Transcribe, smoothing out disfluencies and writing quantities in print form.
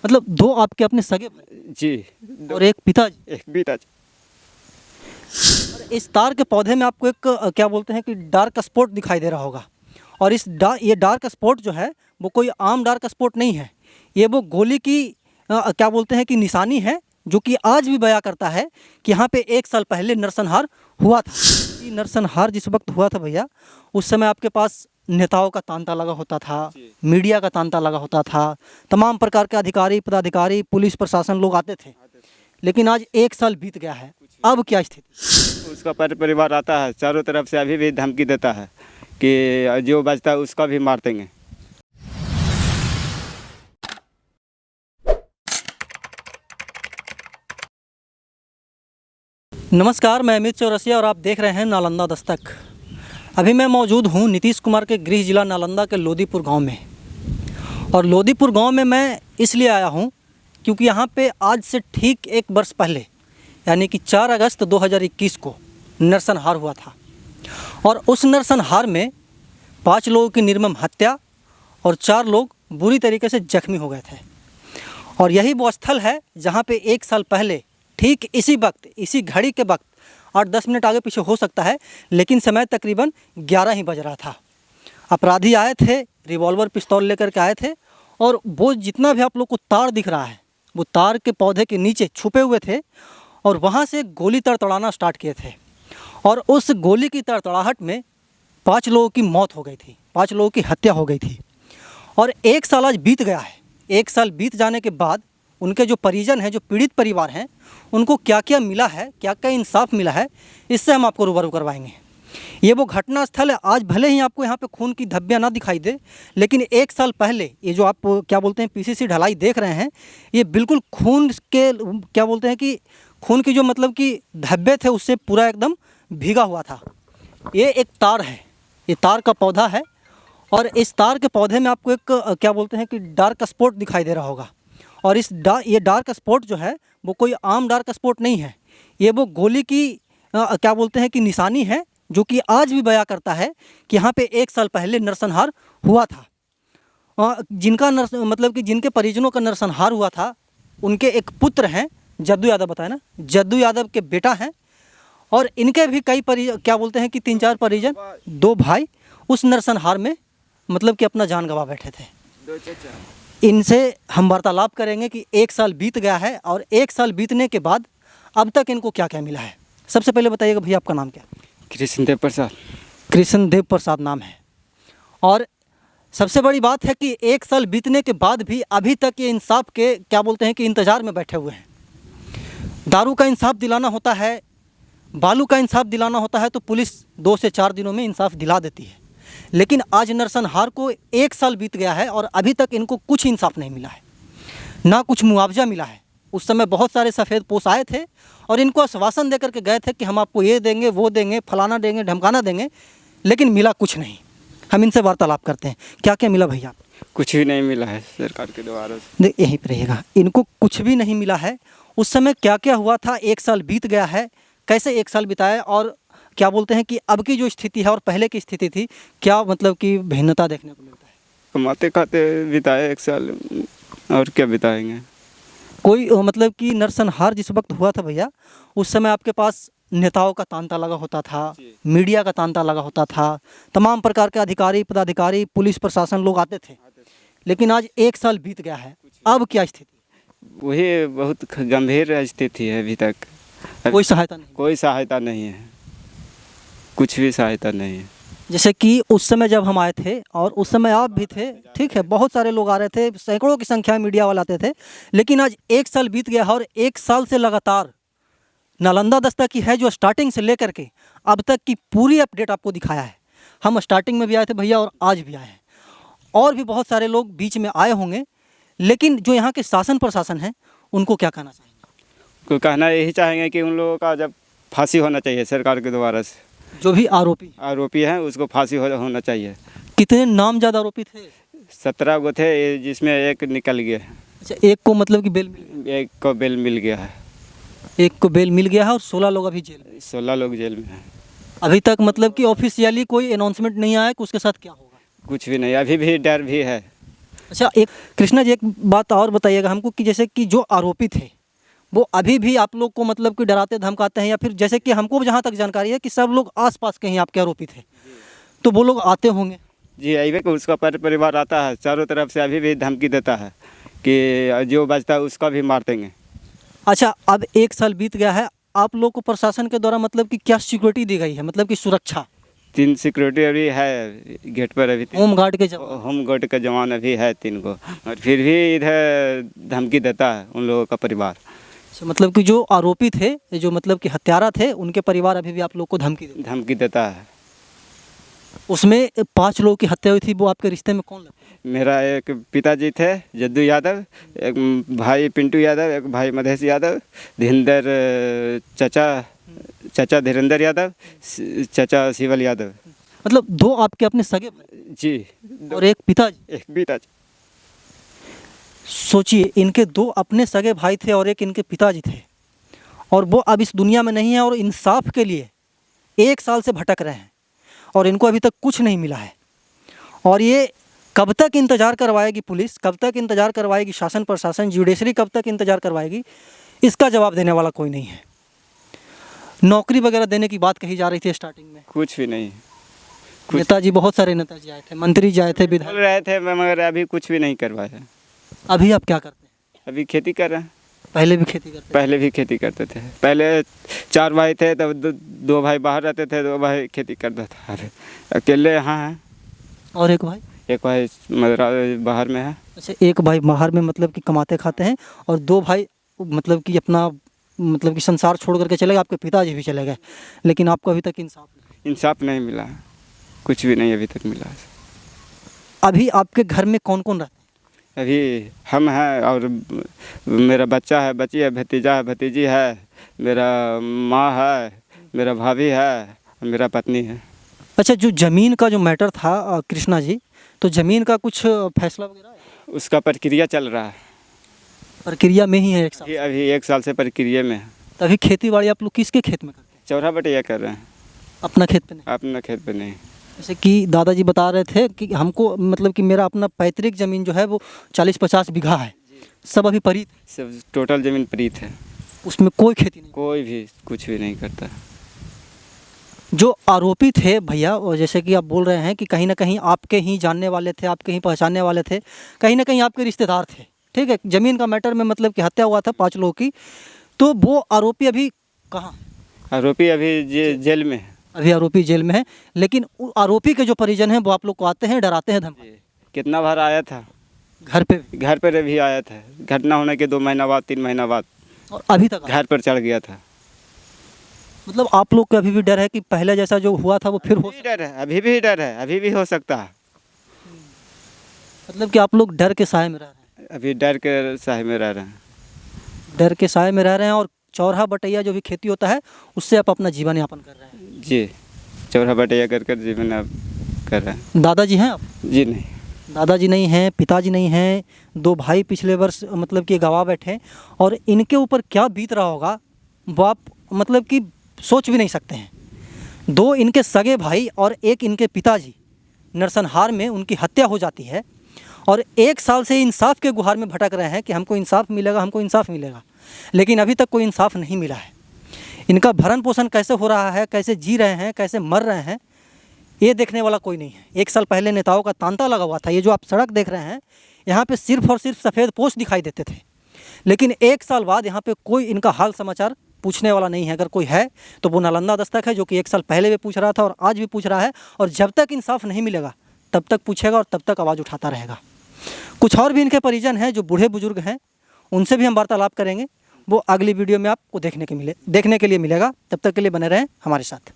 मतलब दो आपके अपने सगे भाई जी। और एक पिताजी। एक पिताजी। और इस तार के पौधे में आपको एक क्या बोलते हैं कि डार्क स्पॉट दिखाई दे रहा होगा। और ये डार्क स्पॉट जो है वो कोई आम डार्क स्पॉट नहीं है। ये वो गोली की क्या बोलते हैं कि निशानी है, जो कि आज भी बयां करता है कि यहाँ पे 1 साल पहले नरसंहार हुआ था। ये नरसंहार जिस वक्त हुआ था भैया, उस समय आपके पास नेताओं का तांता लगा होता था, मीडिया का तांता लगा होता था, तमाम प्रकार के अधिकारी पदाधिकारी पुलिस प्रशासन लोग आते थे। लेकिन आज 1 साल बीत गया है, अब क्या स्थिति? उसका परिवार आता है चारों तरफ से, अभी भी धमकी देता है कि जो बचता है उसका भी मार देंगे। नमस्कार, मैं अमित चौरसिया और आप देख रहे हैं नालंदा दस्तक। अभी मैं मौजूद हूं नीतीश कुमार के गृह जिला नालंदा के लोदीपुर गांव में। और लोदीपुर गांव में मैं इसलिए आया हूं क्योंकि यहां पे आज से ठीक 1 वर्ष पहले यानी कि 4 अगस्त 2021 को नरसंहार हुआ था। और उस नरसंहार में 5 लोगों की निर्मम हत्या और 4 लोग बुरी तरीके से जख्मी हो गए थे। और यही वो स्थल है जहाँ पे 1 साल पहले ठीक इसी वक्त, इसी घड़ी के वक्त 8-10 मिनट आगे पीछे हो सकता है, लेकिन समय तकरीबन 11 ही बज रहा था। अपराधी आए थे, रिवॉल्वर पिस्तौल लेकर के आए थे, और वो जितना भी आप लोग को तार दिख रहा है वो तार के पौधे के नीचे छुपे हुए थे और वहाँ से गोली तड़तड़ाना स्टार्ट किए थे। और उस गोली की तड़तड़ाहट में 5 लोगों की मौत हो गई थी, 5 लोगों की हत्या हो गई थी। और 1 साल आज बीत गया है। 1 साल बीत जाने के बाद उनके जो परिजन हैं, जो पीड़ित परिवार हैं, उनको क्या क्या मिला है, क्या क्या इंसाफ मिला है, इससे हम आपको रूबरू करवाएंगे। ये वो घटना स्थल है। आज भले ही आपको यहाँ पे खून की धब्बियाँ ना दिखाई दे, लेकिन 1 साल पहले ये जो आप क्या बोलते हैं पीसीसी ढलाई देख रहे हैं, ये बिल्कुल खून के क्या बोलते हैं कि खून की जो मतलब कि धब्बे थे उससे पूरा एकदम भीगा हुआ था। ये एक तार है, ये तार का पौधा है। और इस तार के पौधे में आपको एक क्या बोलते हैं कि डार्क स्पॉट दिखाई दे रहा होगा। और ये डार्क स्पॉट जो है वो कोई आम डार्क स्पॉट नहीं है। ये वो गोली की क्या बोलते हैं कि निशानी है, जो कि आज भी बयां करता है कि यहाँ पे 1 साल पहले नरसंहार हुआ था। जिनका मतलब कि जिनके परिजनों का नरसंहार हुआ था, उनके एक पुत्र हैं, जद्दू यादव बताया ना, जद्दू यादव के बेटा हैं। और इनके भी कई क्या बोलते हैं कि 3-4 परिजन, 2 भाई उस नरसंहार में मतलब कि अपना जान गंवा बैठे थे। इनसे हम वार्तालाप करेंगे कि 1 साल बीत गया है और 1 साल बीतने के बाद अब तक इनको क्या क्या मिला है। सबसे पहले बताइएगा भैया, आपका नाम क्या? कृष्णदेव प्रसाद। कृष्णदेव प्रसाद नाम है। और सबसे बड़ी बात है कि 1 साल बीतने के बाद भी अभी तक ये इंसाफ के क्या बोलते हैं कि इंतज़ार में बैठे हुए हैं। दारू का इंसाफ दिलाना होता है, बालू का इंसाफ दिलाना होता है, तो पुलिस 2 से 4 दिनों में इंसाफ दिला देती है। लेकिन आज नरसंहार को 1 साल बीत गया है और अभी तक इनको कुछ इंसाफ नहीं मिला है, ना कुछ मुआवजा मिला है। उस समय बहुत सारे सफ़ेद पोश आए थे और इनको आश्वासन देकर के गए थे कि हम आपको ये देंगे, वो देंगे, फलाना देंगे, ढमकाना देंगे, लेकिन मिला कुछ नहीं। हम इनसे वार्तालाप करते हैं, क्या क्या मिला भैया? कुछ भी नहीं मिला है सरकार के द्वारा से। यहीं पर रहिएगा। इनको कुछ भी नहीं मिला है। उस समय क्या क्या हुआ था, 1 साल बीत गया है, कैसे 1 साल बिताया, और क्या बोलते हैं कि अब की जो स्थिति है और पहले की स्थिति थी, क्या मतलब कि भिन्नता देखने को मिलता है? कमाते खाते बिताए 1 साल, और क्या बिताएंगे। कोई मतलब कि नरसंहार जिस वक्त हुआ था भैया, उस समय आपके पास नेताओं का तांता लगा होता था, मीडिया का तांता लगा होता था, तमाम प्रकार के अधिकारी पदाधिकारी पुलिस प्रशासन लोग आते थे। लेकिन आज 1 साल बीत गया है, अब क्या स्थिति? वही बहुत गंभीर स्थिति है। अभी तक कोई सहायता नहीं, कोई सहायता नहीं है, कुछ भी सहायता नहीं है। जैसे कि उस समय जब हम आए थे और उस समय आप भी थे, ठीक है, बहुत सारे लोग आ रहे थे, सैकड़ों की संख्या में मीडिया वाले आते थे। लेकिन आज 1 साल बीत गया है और 1 साल से लगातार नालंदा दस्तक की है जो स्टार्टिंग से लेकर के अब तक की पूरी अपडेट आपको दिखाया है। हम स्टार्टिंग में भी आए थे भैया और आज भी आए हैं, और भी बहुत सारे लोग बीच में आए होंगे। लेकिन जो यहाँ के शासन प्रशासन है, उनको क्या कहना चाहेंगे? को कहना यही चाहेंगे कि उन लोगों का जब फांसी होना चाहिए सरकार के द्वारा से। जो भी आरोपी हैं उसको फांसी होना चाहिए। कितने नामजद आरोपी थे? 17 गो थे, जिसमें एक निकल गया। अच्छा, एक को मतलब कि बेल मिल गया? एक को बेल मिल गया है। एक को बेल मिल गया है और 16 लोग अभी जेल में? 16 लोग जेल में हैं अभी तक। मतलब कि ऑफिशियली कोई अनाउंसमेंट नहीं आया कि उसके साथ क्या होगा? कुछ भी नहीं, अभी भी डर भी है। अच्छा, एक कृष्णा जी, एक बात और बताइएगा हमको कि जैसे कि जो आरोपी थे वो अभी भी आप लोग को मतलब कि डराते धमकाते हैं, या फिर जैसे कि हमको जहाँ तक जानकारी है कि सब लोग आसपास के ही आपके आरोपी थे, तो वो लोग आते होंगे? जी अभी को उसका परिवार आता है, चारों तरफ से अभी भी धमकी देता है कि जो बचता है उसका भी मार देंगे। अच्छा, अब 1 साल बीत गया है, आप लोग को प्रशासन के द्वारा मतलब कि क्या सिक्योरिटी दी गई है, मतलब कि सुरक्षा? 3 सिक्योरिटी अभी है गेट पर, अभी होम गार्ड के जवान? होम गार्ड का जवान अभी है 3 को, और फिर भी इधर धमकी देता है उन लोगों का परिवार। अच्छा, मतलब कि जो आरोपी थे, जो मतलब कि हत्यारा थे, उनके परिवार अभी भी आप लोग को धमकी देता है। उसमें 5 लोगों की हत्या हुई थी, वो आपके रिश्ते में कौन लगता है? मेरा एक पिताजी थे जद्दू यादव, एक भाई पिंटू यादव, एक भाई मधेश यादव, धीरेन्द्र चाचा धीरेन्द्र यादव, चाचा शिवल यादव। मतलब 2 आपके अपने सगे भाई जी, और एक पिताजी? एक पिताजी। सोचिए, इनके 2 अपने सगे भाई थे और एक इनके पिताजी थे, और वो अब इस दुनिया में नहीं है, और इंसाफ के लिए 1 साल से भटक रहे हैं और इनको अभी तक कुछ नहीं मिला है। और ये कब तक इंतज़ार करवाएगी पुलिस, कब तक इंतज़ार करवाएगी शासन प्रशासन, जुडिशरी कब तक इंतज़ार करवाएगी, इसका जवाब देने वाला कोई नहीं है। नौकरी वगैरह देने की बात कही जा रही थी स्टार्टिंग में, कुछ भी नहीं। नेताजी, बहुत सारे नेताजी आए थे, मंत्री जी आए थे, बोल विधायक। रहे थे मगर अभी कुछ भी नहीं करवाया। अभी आप क्या करते हैं? अभी खेती कर रहे हैं। पहले भी खेती करते पहले भी खेती करते थे। पहले 4 भाई थे, तब 2 भाई बाहर रहते थे, 2 भाई खेती करता था। अरे अकेले यहाँ हैं। और एक भाई? एक भाई बाहर में है। अच्छा, एक भाई बाहर में मतलब कि कमाते खाते हैं, और 2 भाई मतलब कि अपना मतलब कि संसार छोड़ करके चले गए, आपके पिताजी भी चले गए, लेकिन आपको अभी तक इंसाफ नहीं मिला, कुछ भी नहीं अभी तक मिला। अभी आपके घर में कौन कौन रहते हैं? अभी हम हैं और मेरा बच्चा है, बच्ची है, भतीजा है, भतीजी है, मेरा माँ है, मेरा भाभी है और मेरा पत्नी है। अच्छा, जो ज़मीन का जो मैटर था कृष्णा जी, तो ज़मीन का कुछ फैसला वगैरह है? उसका प्रक्रिया चल रहा है। प्रक्रिया में ही है 1 साल? अभी 1 साल से प्रक्रिया में है। तभी खेती बाड़ी आप लोग किसके खेत में करते हैं? चौरा बटिया कर रहे हैं। अपना खेत पे नहीं? अपना खेत पे नहीं। जैसे कि दादाजी बता रहे थे कि हमको मतलब कि मेरा अपना पैतृक ज़मीन जो है वो 40-50 बीघा है, सब अभी परीत, सब टोटल ज़मीन परीत है, उसमें कोई खेती नहीं, कोई भी कुछ भी नहीं करता। जो आरोपी थे भैया, और जैसे कि आप बोल रहे हैं कि कहीं ना कहीं आपके ही जानने वाले थे, आपके ही पहचानने वाले थे, कहीं ना कहीं आपके रिश्तेदार थे, ठीक है, ज़मीन का मैटर में मतलब कि हत्या हुआ था 5 लोगों की, तो वो आरोपी अभी कहाँ? आरोपी अभी जेल में है। अभी आरोपी जेल में है, लेकिन आरोपी के जो परिजन हैं वो आप लोग को आते हैं, डराते हैं, धमकाते कितना बार आया था घर पे? घर पर भी आया था, घटना होने के 2 महीना बाद 3 महीना बाद, और अभी तक घर पर चढ़ गया था। मतलब आप लोग को अभी भी डर है कि पहले जैसा जो हुआ था वो फिर हो? डर है, अभी भी डर है, अभी भी हो सकता है। मतलब कि आप लोग डर के साए में रह रहे हैं? अभी डर के साए में रह रहे हैं। डर के साए में रह रहे हैं, और चौरा बटैया जो भी खेती होता है उससे आप अपना जीवन यापन कर रहे हैं? जी, चौरा बटिया कर जीवन अब कर रहे हैं। दादाजी हैं आप? जी नहीं। दादाजी नहीं हैं, पिताजी नहीं हैं, 2 भाई पिछले वर्ष मतलब कि गवा बैठे, और इनके ऊपर क्या बीत रहा होगा वो आप मतलब कि सोच भी नहीं सकते हैं। 2 इनके सगे भाई और एक इनके पिताजी नरसंहार में उनकी हत्या हो जाती है, और 1 साल से इंसाफ के गुहार में भटक रहे हैं कि हमको इंसाफ मिलेगा, हमको इंसाफ मिलेगा, लेकिन अभी तक कोई इंसाफ नहीं मिला है। इनका भरण पोषण कैसे हो रहा है, कैसे जी रहे हैं, कैसे मर रहे हैं, ये देखने वाला कोई नहीं है। 1 साल पहले नेताओं का तांता लगा हुआ था, ये जो आप सड़क देख रहे हैं यहाँ पे सिर्फ और सिर्फ सफ़ेद पोस्ट दिखाई देते थे, लेकिन 1 साल बाद यहाँ पे कोई इनका हाल समाचार पूछने वाला नहीं है। अगर कोई है तो वो नालंदा दस्तक है, जो कि 1 साल पहले भी पूछ रहा था और आज भी पूछ रहा है, और जब तक इंसाफ नहीं मिलेगा तब तक पूछेगा और तब तक आवाज़ उठाता रहेगा। कुछ और भी इनके परिजन हैं जो बूढ़े बुजुर्ग हैं, उनसे भी हम वार्तालाप करेंगे, वो अगली वीडियो में आपको देखने के लिए मिलेगा। तब तक के लिए बने रहें हमारे साथ।